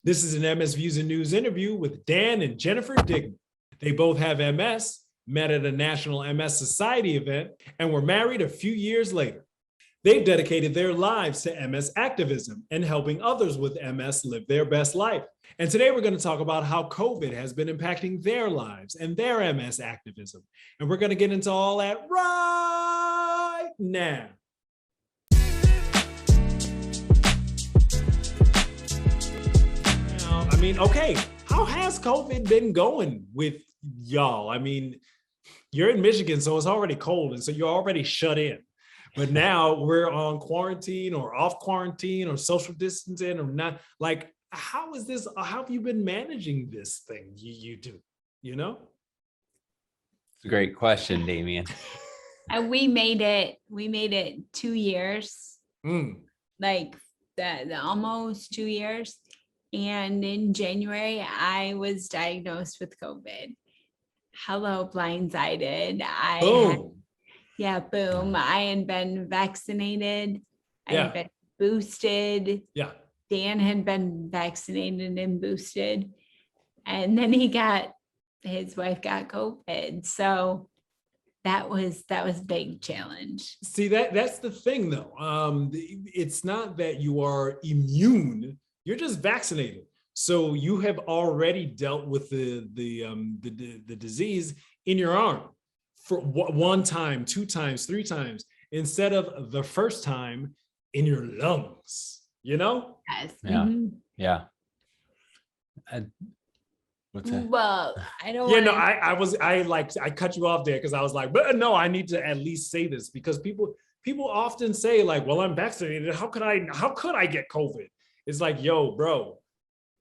This is an MS Views and News interview with Dan and Jennifer Digmann. They both have MS, met at a national MS Society event, and were married a few years later. They've dedicated their lives to MS activism and helping others with MS live their best life. And today we're going to talk about how COVID has been impacting their lives and their MS activism. And we're going to get into all that right now. Okay, how has COVID been going with y'all? I mean, you're in Michigan, so it's already cold, and so you're already shut in. But now we're on quarantine or off quarantine or social distancing or not. Like, how is this? How have you been managing this thing? You do, you know? It's a great question, Damien. We made it 2 years, like almost 2 years. And in January, I was diagnosed with COVID. Hello, blindsided. Boom. I had been vaccinated. I had been boosted. Yeah. Dan had been vaccinated and boosted. And then his wife got COVID. So that was a big challenge. See, that's the thing though. It's not that you are immune. You're just vaccinated. So you have already dealt with the disease in your arm for one time, 2 times, 3 times, instead of the first time in your lungs, you know? Yes. Yeah. Mm-hmm. Yeah. What's that? Well, I don't I cut you off there because I was like, but no, I need to at least say this because people often say like, well, I'm vaccinated. How could I get COVID? It's like, yo, bro,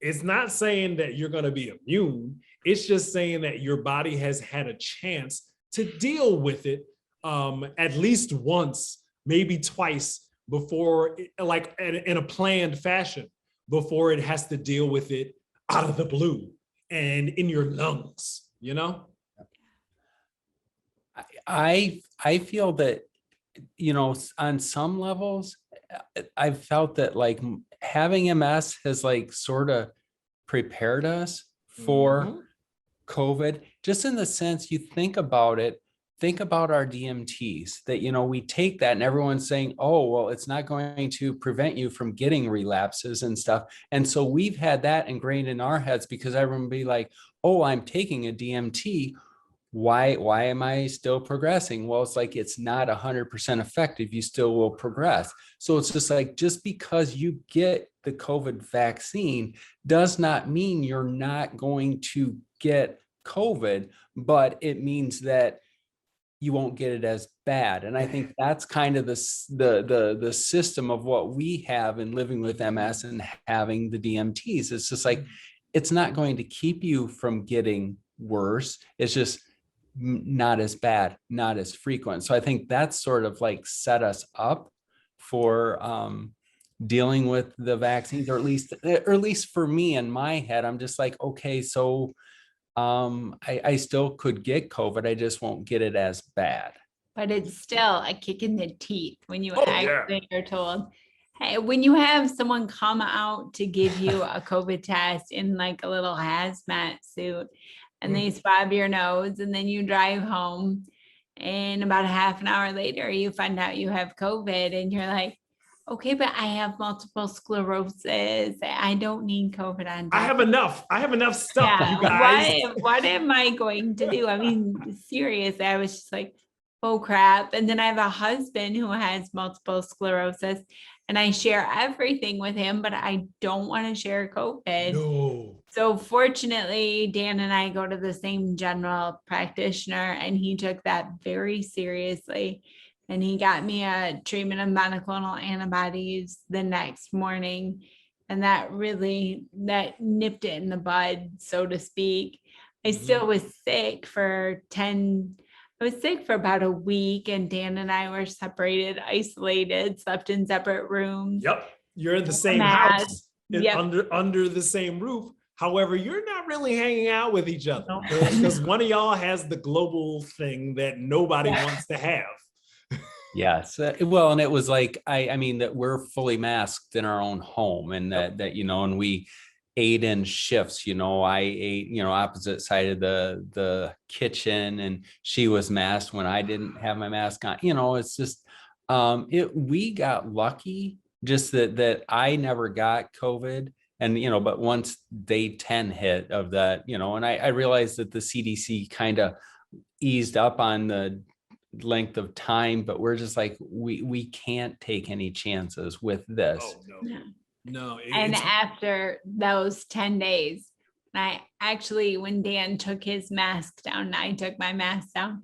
it's not saying that you're going to be immune. It's just saying that your body has had a chance to deal with it at least once, maybe twice before, like in a planned fashion, before it has to deal with it out of the blue and in your lungs, you know? I feel that, you know, on some levels, I've felt that like having MS has like sort of prepared us for COVID, just in the sense you think about our DMTs that, you know, we take that and everyone's saying, oh, well, it's not going to prevent you from getting relapses and stuff. And so we've had that ingrained in our heads because everyone be like, oh, I'm taking a DMT. Why am I still progressing? Well, it's like, it's not 100% effective. You still will progress. So it's just like, just because you get the COVID vaccine does not mean you're not going to get COVID, but it means that you won't get it as bad. And I think that's kind of the system of what we have in living with MS and having the DMTs. It's just like, it's not going to keep you from getting worse. It's just not as bad, not as frequent. So I think that's sort of like set us up for dealing with the vaccines, or at least for me in my head, I'm just like, okay, so I still could get COVID. I just won't get it as bad. But it's still a kick in the teeth when you actually are told, hey, when you have someone come out to give you a COVID test in like a little hazmat suit and they swab your nose and then you drive home and about a half an hour later, you find out you have COVID and you're like, okay, but I have multiple sclerosis. I don't need COVID on top. I have enough stuff, you guys. What am I going to do? I mean, seriously, I was just like, oh crap. And then I have a husband who has multiple sclerosis and I share everything with him, but I don't want to share COVID. No. So fortunately, Dan and I go to the same general practitioner and he took that very seriously. And he got me a treatment of monoclonal antibodies the next morning. And that nipped it in the bud, so to speak. I still was sick for about a week, and Dan and I were separated, isolated, slept in separate rooms. Yep. You're in the same house, under the same roof. However, you're not really hanging out with each other because one of y'all has the global thing that nobody wants to have. Yes. Well, and it was like, I mean, that we're fully masked in our own home and that, you know, and we, ate in shifts. I ate, opposite side of the kitchen, and she was masked when I didn't have my mask on. It's just, we got lucky just that I never got COVID. And, but once day 10 hit of that, and I realized that the CDC kind of eased up on the length of time, but we're just like, we can't take any chances with this. Oh, no. No. And after those 10 days, when Dan took his mask down and I took my mask down,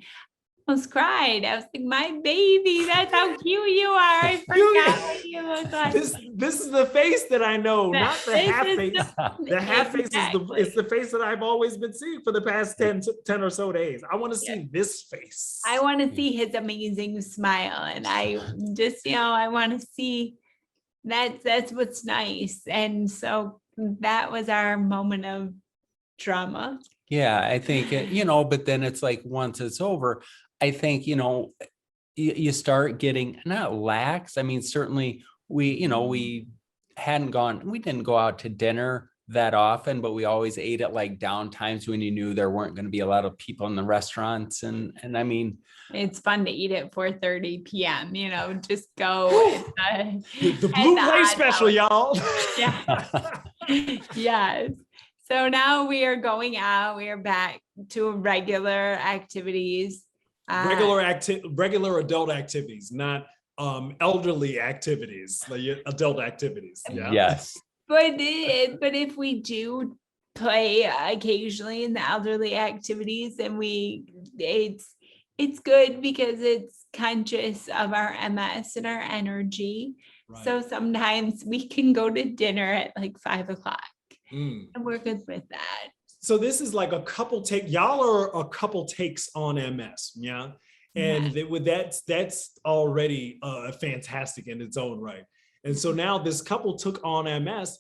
I almost cried. I was like, my baby, that's how cute you are. I forgot what you look like. This is the face that I know, not the half face. The half face is the face that I've always been seeing for the past 10 or so days. I want to see this face. I want to see his amazing smile. And I just, I want to see that's what's nice. And so that was our moment of drama. Yeah, I think, but then it's like, once it's over, I think, you start getting not lax. I mean, certainly we didn't go out to dinner that often, but we always ate at like down times when you knew there weren't going to be a lot of people in the restaurants. And I mean, it's fun to eat at 4:30 p.m. Just go. The blue plate special, y'all. Yeah. Yes. So now we are going out. We are back to regular activities. Regular adult activities, not elderly activities, like adult activities. Yeah. Yes. But if we do play occasionally in the elderly activities, then it's good because it's conscious of our MS and our energy. Right. So sometimes we can go to dinner at like 5:00. And we're good with that. So this is like a couple y'all are a couple takes on MS, yeah? And that's already fantastic in its own right. And so now this couple took on MS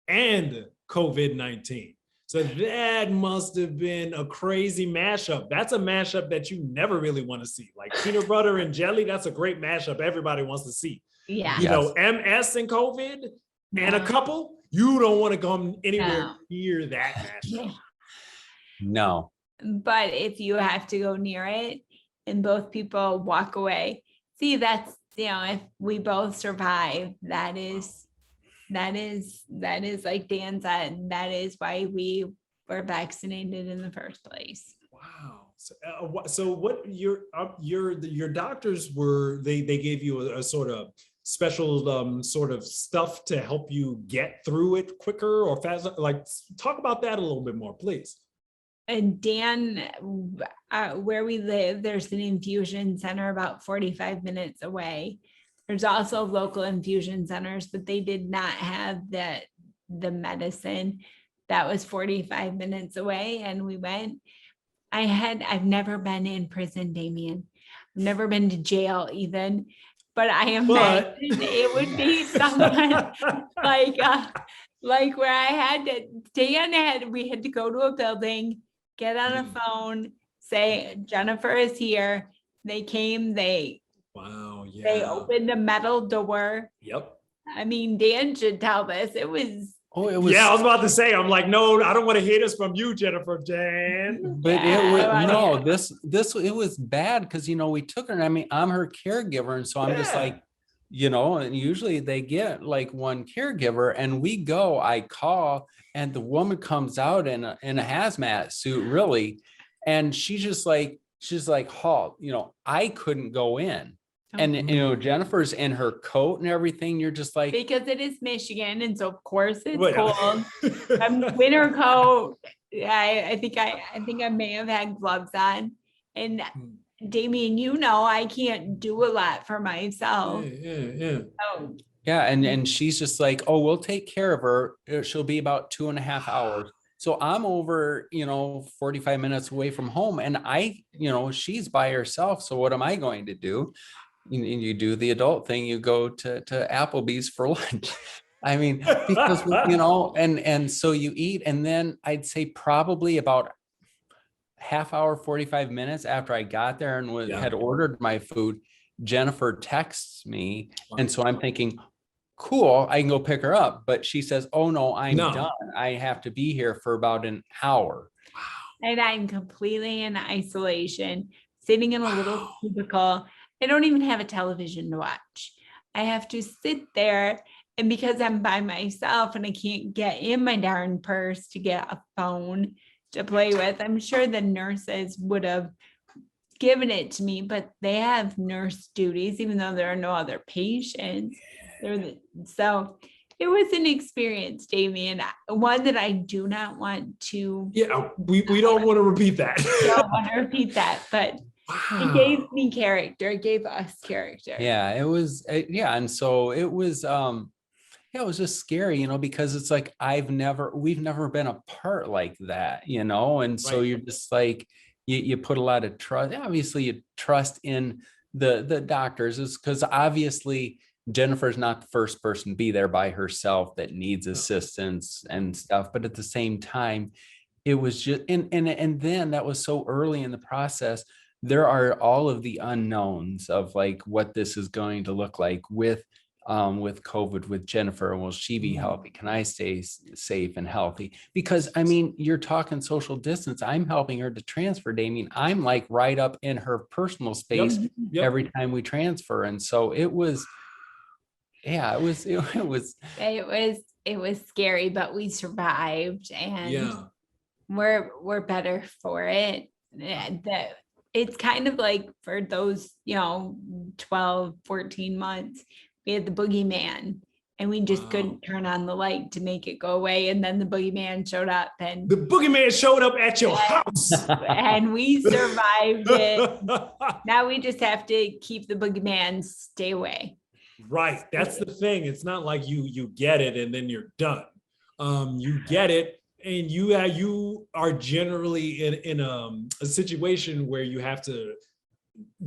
and COVID-19. So that must have been a crazy mashup. That's a mashup that you never really want to see. Like peanut butter and jelly, that's a great mashup everybody wants to see. Yeah. MS and COVID and a couple, you don't want to come anywhere near that mashup. No. But if you have to go near it and both people walk away, see, that's, if we both survive, that is like Dan said, that is why we were vaccinated in the first place. Wow. So what your doctors were, they gave you a sort of special sort of stuff to help you get through it quicker or faster? Like, talk about that a little bit more, please. And Dan, where we live, there's an infusion center about 45 minutes away. There's also local infusion centers, but they did not have the medicine that was 45 minutes away. And we went. I've never been in prison, Damien. I've never been to jail even. But I imagine it would be someone like where we had to go to a building, get on a phone, say, Jennifer is here. They came, they opened a metal door. Yep. I mean, Dan should tell this. It was. Yeah, I was about to say, I'm like, no, I don't want to hear this from you, Jennifer, Jan. But it was bad because, we took her, and I mean, I'm her caregiver. And so I'm just like, and usually they get like one caregiver, and I call, and the woman comes out in a hazmat suit, really. And she's like, halt, I couldn't go in. And, Jennifer's in her coat and everything. You're just like, because it is Michigan. And so of course it's cold. Winter coat. I think I may have had gloves on. And Damien, I can't do a lot for myself. Yeah. So, yeah. And she's just like, oh, we'll take care of her. She'll be about 2.5 hours. So I'm over, 45 minutes away from home, and she's by herself. So what am I going to do? You do the adult thing, you go to Applebee's for lunch. I mean, because, and so you eat, and then I'd say probably about half hour, 45 minutes after I got there and had ordered my food, Jennifer texts me. And so I'm thinking, cool, I can go pick her up. But she says, oh no, I'm No. done. I have to be here for about an hour. And I'm completely in isolation, sitting in a little cubicle. I don't even have a television to watch. I have to sit there. And because I'm by myself and I can't get in my darn purse to get a phone to play with, I'm sure the nurses would have given it to me, but they have nurse duties, even though there are no other patients. So it was an experience, Damien, one that I do not want to. Yeah, we don't want to repeat that. Don't want to repeat that, but it gave me character. It gave us character. Yeah, it was. Yeah, and so it was. Yeah, it was just scary, because it's like we've never been apart like that, and so Right. you're just like you put a lot of trust. Obviously, you trust in the doctors, is because obviously Jennifer's not the first person to be there by herself that needs assistance and stuff. But at the same time, it was just and then that was so early in the process. There are all of the unknowns of like what this is going to look like with COVID with Jennifer. Will she be healthy? Can I stay safe and healthy? Because I mean, you're talking social distance. I'm helping her to transfer, Damien. I'm like right up in her personal space every time we transfer. And so it was, yeah, It was scary, but we survived, and we're better for it. It's kind of like for those, 12, 14 months, we had the boogeyman and we just couldn't turn on the light to make it go away. And then the boogeyman showed up, and the boogeyman showed up at your house and we survived it. Now we just have to keep the boogeyman stay away. Right. That's the thing. It's not like you get it and then you're done. You get it, and you are generally in a situation where you have to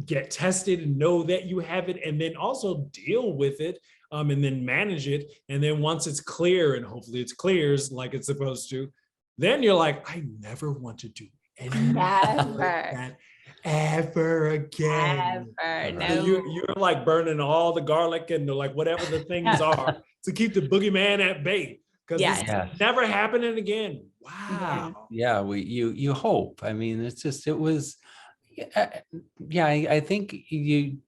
get tested and know that you have it, and then also deal with it, and then manage it. And then once it's clear, and hopefully it clears like it's supposed to, then you're like, I never want to do anything like that ever again. No. You're like burning all the garlic and like whatever the things are to keep the boogeyman at bay, because it's never happening again. Wow. Yeah, you hope. I mean, it was. Yeah, I think you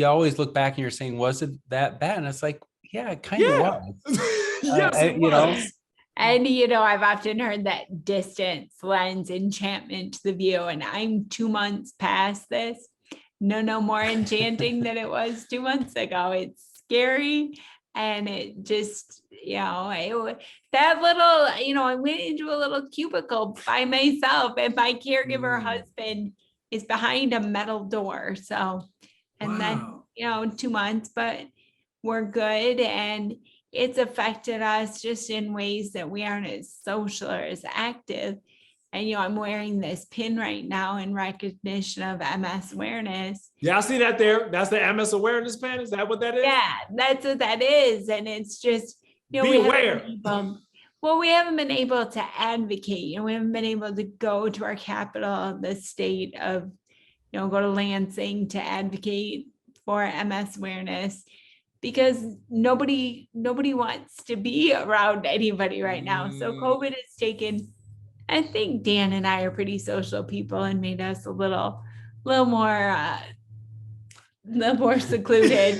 always look back and you're saying, was it that bad? And it's like, yeah, it kind of was. Yes, it was. And I've often heard that distance lends enchantment to the view, and I'm 2 months past this. No more enchanting than it was 2 months ago. It's scary, and it just, that little, I went into a little cubicle by myself, and my caregiver husband is behind a metal door. So, and then, 2 months, but we're good. And it's affected us just in ways that we aren't as social or as active. And, I'm wearing this pin right now in recognition of MS awareness. Yeah, I see that there. That's the MS awareness pin. Is that what that is? Yeah, that's what that is. And it's just, be aware. We haven't been able to advocate. We haven't been able to go to our capital, the state of, go to Lansing to advocate for MS awareness, because nobody wants to be around anybody right now. So COVID has taken, I think Dan and I are pretty social people, and made us a little more secluded.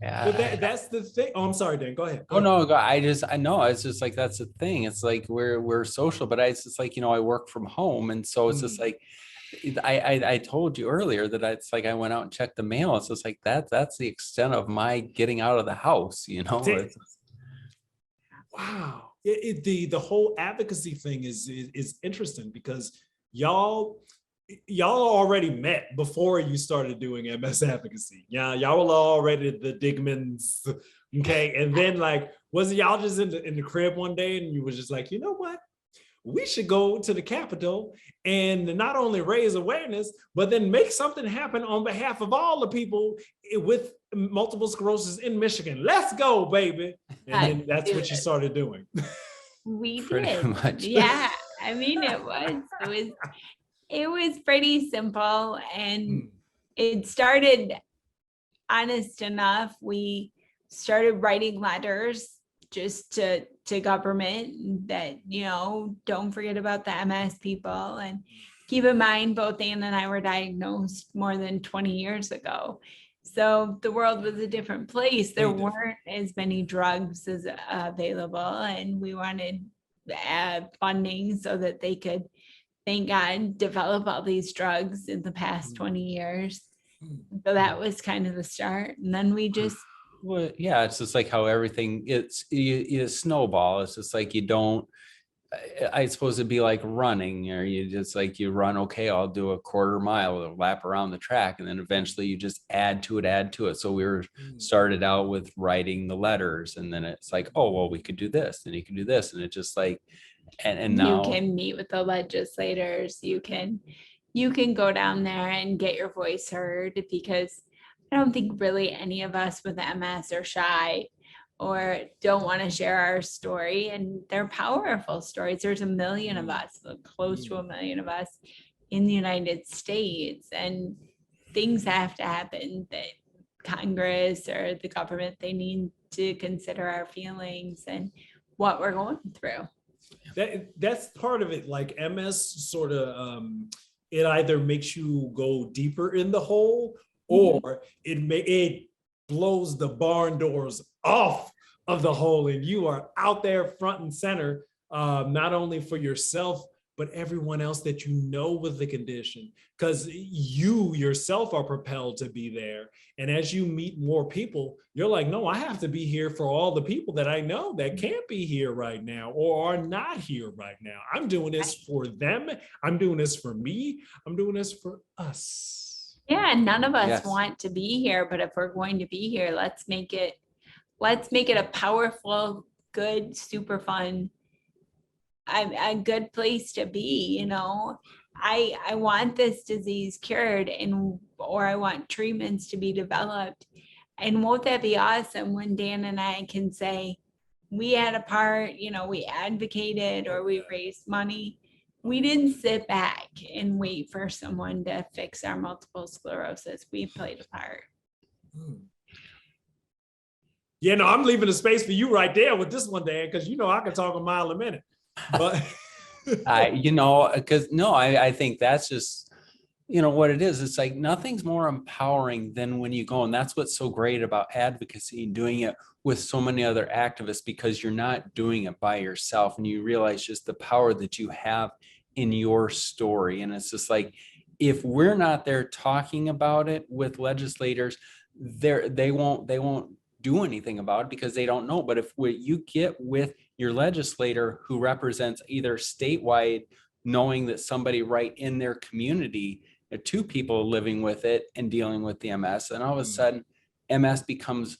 Yeah, but that's the thing. Oh, I'm sorry, Dan. Go ahead. Oh no, I know. It's just like that's the thing. It's like we're social, but it's just like I work from home, and so it's just like I told you earlier that it's like I went out and checked the mail. It's just like that's the extent of my getting out of the house. Wow. The whole advocacy thing is interesting, because y'all already met before you started doing MS advocacy. Yeah, y'all were already the Digmanns, okay? And then was it y'all just in the crib one day and you was just like, you know what? We should go to the Capitol and not only raise awareness, but then make something happen on behalf of all the people with multiple sclerosis in Michigan. Let's go, baby. And then that's what you started doing. We Pretty did. much. Yeah. I mean, it was pretty simple, and it started, honest enough, we started writing letters just to government that, don't forget about the MS people. And keep in mind, both Dan and I were diagnosed more than 20 years ago. So the world was a different place. There weren't as many drugs as available, and we wanted funding so that they could, thank God, develop all these drugs in the past 20 years. So that was kind of the start. And then we just, well, yeah, it's just like how everything, you snowball. It's just like you don't, I suppose it'd be like running, or you just like you run, okay, I'll do a quarter mile, a lap around the track, and then eventually you just add to it. So we were started out with writing the letters, and then it's like, oh, well, we could do this, and you can do this, and it just like, and now you can meet with the legislators, you can go down there and get your voice heard, because I don't think really any of us with MS are shy or don't want to share our story. And they're powerful stories. There's a million of us, close to a million of us in the United States. And things have to happen that Congress or the government, they need to consider our feelings and what we're going through. That's part of it. Like MS sort of, it either makes you go deeper in the hole, or it blows the barn doors off of the hole, and you are out there front and center, not only for yourself, but everyone else that you know with the condition, because you yourself are propelled to be there. And as you meet more people, you're like, no, I have to be here for all the people that I know that can't be here right now or are not here right now. I'm doing this for them. I'm doing this for me. I'm doing this for us. Yeah, none of us want to be here, but if we're going to be here, let's make it a powerful, good, super fun, a good place to be. I want this disease cured, or I want treatments to be developed. And won't that be awesome when Dan and I can say, we had a part, we advocated or we raised money. We didn't sit back and wait for someone to fix our multiple sclerosis. We played a part. Yeah, no, I'm leaving the space for you right there with this one, Dan, because I can talk a mile a minute. But I think that's just, what it is. It's like nothing's more empowering than when you go, and that's what's so great about advocacy, doing it with so many other activists, because you're not doing it by yourself, and you realize just the power that you have in your story. And it's just like, if we're not there talking about it with legislators, they won't do anything about it because they don't know. But if you get with your legislator who represents either statewide, knowing that somebody right in their community, two people living with it and dealing with the MS, and all of a sudden MS becomes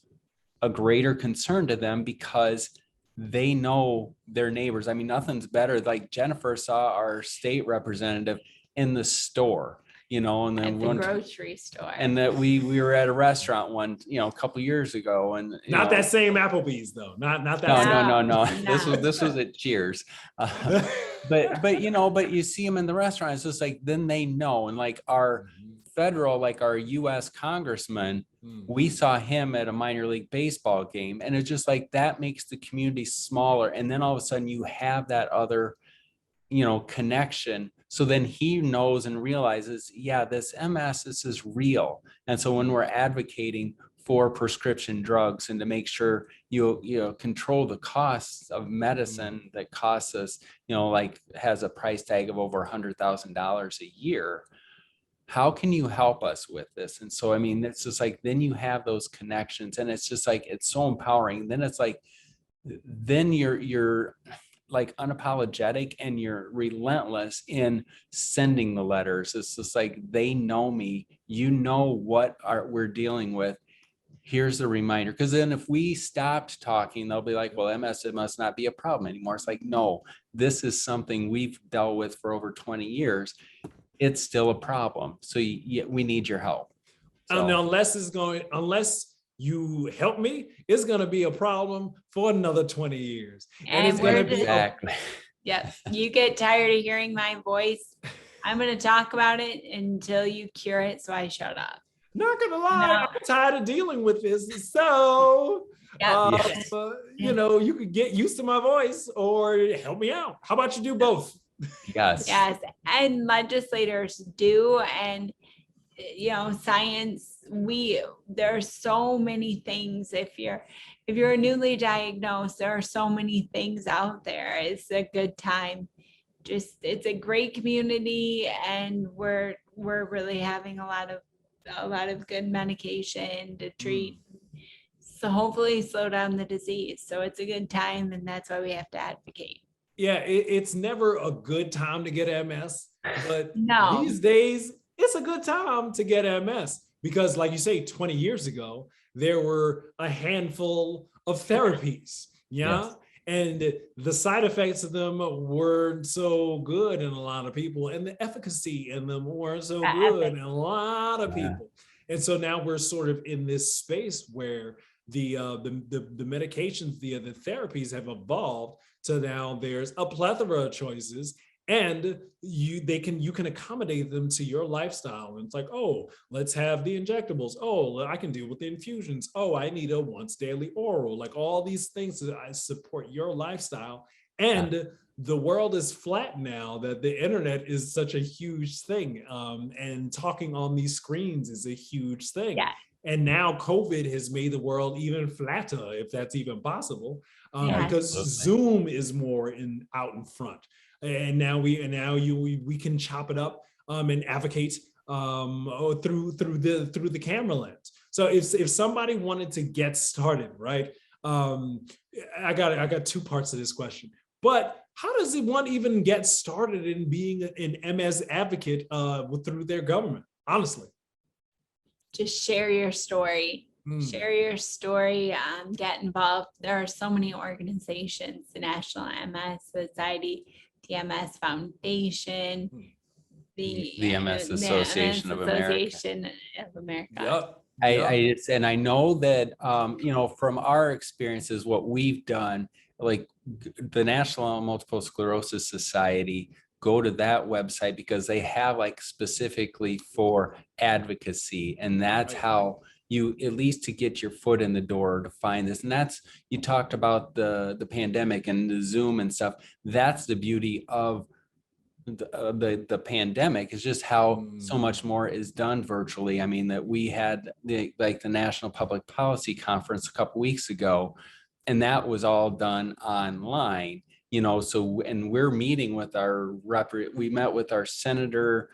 a greater concern to them because they know their neighbors. I mean, nothing's better. Like Jennifer saw our state representative in the store, and then at the grocery store, and that we were at a restaurant a couple years ago, and not that same Applebee's though, not that. No. This was at Cheers, but you see them in the restaurant. It's just like, then they know. And like our federal, like our U.S. congressman, we saw him at a minor league baseball game, and it's just like that makes the community smaller. And then all of a sudden you have that other connection. So then he knows and realizes, yeah, this MS, this is real. And so when we're advocating for prescription drugs and to make sure you control the costs of medicine that costs us, like has a price tag of over $100,000 a year, how can you help us with this? And so, I mean, it's just like, then you have those connections, and it's just like, it's so empowering. Then it's like, then you're like unapologetic and you're relentless in sending the letters. It's just like, they know me, what we're dealing with. Here's the reminder. Because then if we stopped talking, they'll be like, well, MS, it must not be a problem anymore. It's like, no, this is something we've dealt with for over 20 years. It's still a problem. So we need your help. And unless you help me, it's going to be a problem for another 20 years. And it's going to be exactly. Yes. You get tired of hearing my voice. I'm going to talk about it until you cure it. So I shut up. Not going to lie. I'm tired of dealing with this. So Yeah. Yes. You know, you could get used to my voice or help me out. How about you do both? Yes. Yes, and legislators do, and science, there are so many things. If you're newly diagnosed, there are so many things out there. It's a good time. It's a great community, and we're really having a lot of good medication to treat. So hopefully slow down the disease. So it's a good time, and that's why we have to advocate. Yeah, it's never a good time to get MS, but No. these days it's a good time to get MS because, like you say, 20 years ago, there were a handful of therapies. Yeah. Yes. And the side effects of them weren't so good in a lot of people, and the efficacy in them weren't so good in a lot of Yeah. people. And so now we're sort of in this space where the medications, the therapies have evolved. So now there's a plethora of choices, and you can accommodate them to your lifestyle. And it's like, oh, let's have the injectables. Oh, I can deal with the infusions. Oh, I need a once daily oral. Like all these things that I support your lifestyle. And the world is flat now that the internet is such a huge thing. And talking on these screens is a huge thing. Yeah. And now COVID has made the world even flatter, if that's even possible, because Zoom is more out in front. And now we can chop it up and advocate through the camera lens. So if somebody wanted to get started, right? I got two parts of this question. But how does one even get started in being an MS advocate through their government? Honestly. Just share your story. Share your story. Get involved. There are so many organizations: the National MS Society, the MS Foundation, the MS Association of America. Yep. I know that from our experiences, what we've done, like the National Multiple Sclerosis Society, go to that website because they have like specifically for advocacy, and that's how you, at least to get your foot in the door to find this. And that's, you talked about the pandemic and the Zoom and stuff. That's the beauty of the pandemic, is just how so much more is done virtually. I mean, that we had the National Public Policy Conference a couple weeks ago, and that was all done online. So, and we're meeting with we met with our senator,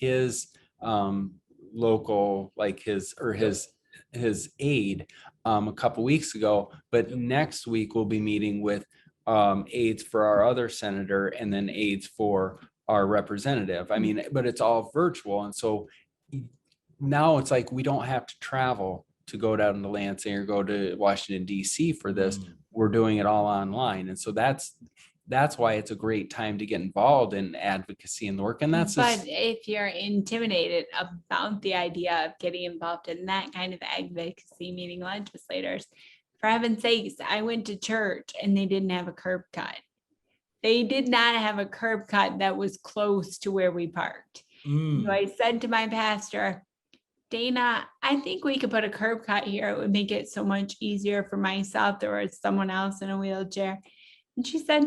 his local, like his aide a couple weeks ago, but next week we'll be meeting with aides for our other senator, and then aides for our representative. I mean, but it's all virtual. And so now it's like, we don't have to travel to go down to Lansing or go to Washington, D.C. for this. We're doing it all online. And so that's why it's a great time to get involved in advocacy and work. And but if you're intimidated about the idea of getting involved in that kind of advocacy, meeting legislators, for heaven's sakes, I went to church and they didn't have a curb cut. They did not have a curb cut that was close to where we parked. So I said to my pastor, Dana, I think we could put a curb cut here. It would make it so much easier for myself or someone else in a wheelchair. And she said,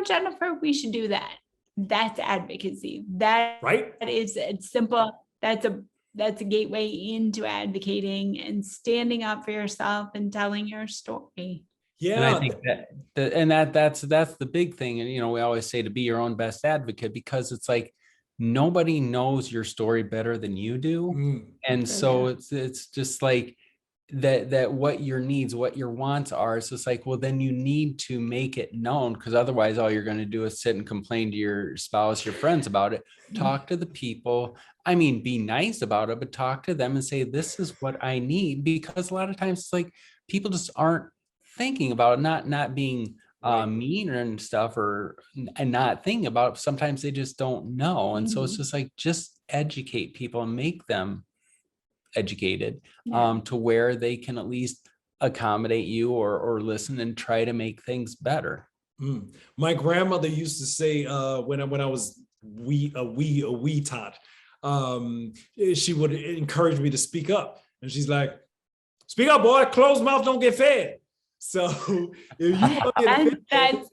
Jennifer, we should do that. That's advocacy. That is, it's simple. That's a gateway into advocating and standing up for yourself and telling your story. Yeah. And I think that's the big thing. And, we always say to be your own best advocate, because it's like, nobody knows your story better than you do. And so it's just like that what your needs, what your wants are. So it's like, well, then you need to make it known, because otherwise all you're going to do is sit and complain to your spouse, your friends about it. Talk to the people. I mean, be nice about it, but talk to them and say, this is what I need. Because a lot of times it's like, people just aren't thinking about it, not being mean and stuff, and not thinking about it. Sometimes they just don't know. And so it's just like, just educate people and make them educated to where they can at least accommodate you or listen and try to make things better. My grandmother used to say when I was a wee tot, she would encourage me to speak up, and she's like, Speak up, boy. Closed mouth don't get fed. So if you want to get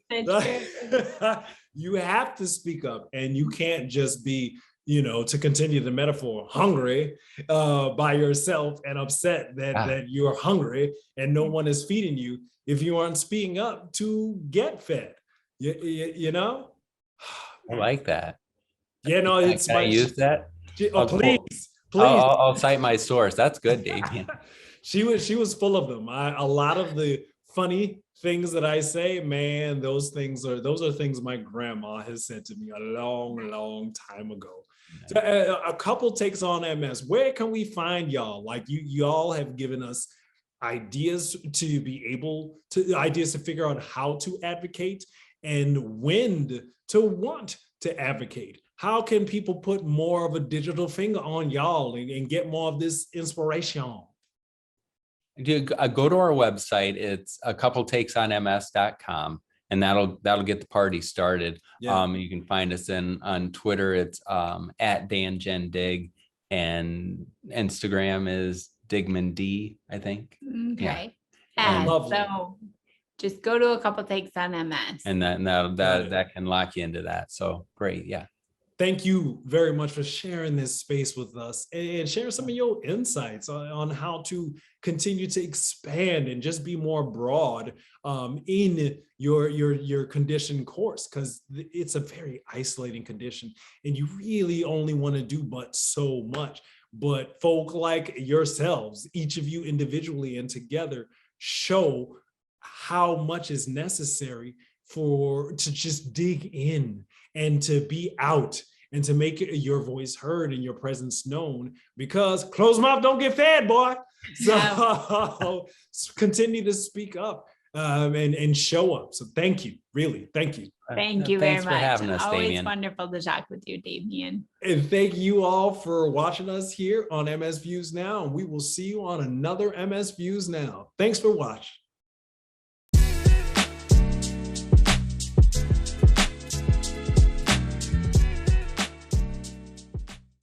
fed, you have to speak up, and you can't just be, to continue the metaphor, hungry by yourself and upset that you're hungry and no one is feeding you if you aren't speaking up to get fed. I like that. It's Can I use that? Oh, please. I'll cite my source. That's good, Damien. She was full of them. A lot of the funny things that I say, man, those are things my grandma has said to me a long time ago. So, a couple takes on MS. Where can we find y'all? Like y'all have given us ideas to figure out how to advocate and when to want to advocate. How can people put more of a digital finger on y'all and get more of this inspiration? Go to our website. It's acoupletakesonms.com, and that'll get the party started. Yeah. You can find us on Twitter. It's at DanGenDig, and Instagram is Digmann D, I think. Okay. Yeah. So just go to a couple takes on MS. And that can lock you into that. So great. Yeah. Thank you very much for sharing this space with us and sharing some of your insights on how to continue to expand and just be more broad in your condition course, because it's a very isolating condition and you really only want to do but so much. But folk like yourselves, each of you individually and together, show how much is necessary to just dig in and to be out and to make your voice heard and your presence known, because closed mouth don't get fed, boy. So continue to speak up and show up. So thank you, really, thank you. Thank you very much. Thanks for having us, Always Damien. wonderful to talk with you, Damien. And thank you all for watching us here on MS Views Now. And we will see you on another MS Views Now. Thanks for watching.